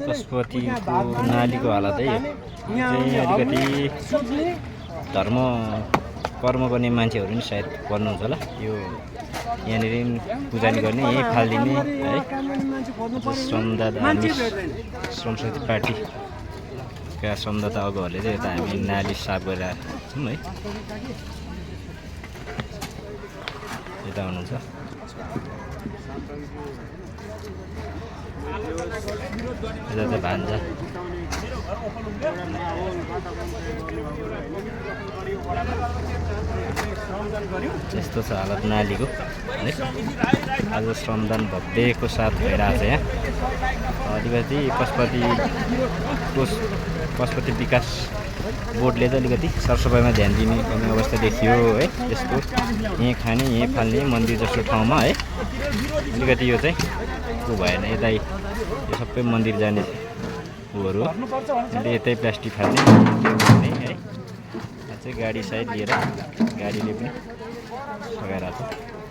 पशुपतिको नालीको हालत है यो चाहिँ अलिकति धर्म कर्म गर्ने मान्छेहरू नि सायद गर्नुहुन्छ होला यो यहाँनिर पूजा गर्ने यही फालिदिने है श्रमदाता हामी श्रमशक्ति पार्टीका श्रमदाता अगुवाहरूले चाहिँ यता हामी नाली साफ गरिरहेको छौँ है यता हुनुहुन्छ यता चाहिँ भान्जा यस्तो छ हालत नालीको है आज श्रमदान भव्यको साथ भइरहेको छ यहाँ अलिकति पशुपति विकास बोर्डले चाहिँ अलिकति सरसफाइमा ध्यान दिने भन्ने अवस्था देखियो है यस्तो यहीँ खाने यहीँ फाल्ने मन्दिर जस्तो ठाउँमा है अलिकति यो चाहिँ ऊ भएन यतै यो सबै मन्दिर जाने ऊहरू यतै प्लास्टिक फाल्ने है चाहिँ गाडी साइड लिएर गाडीले पनि सघाइरहेको छ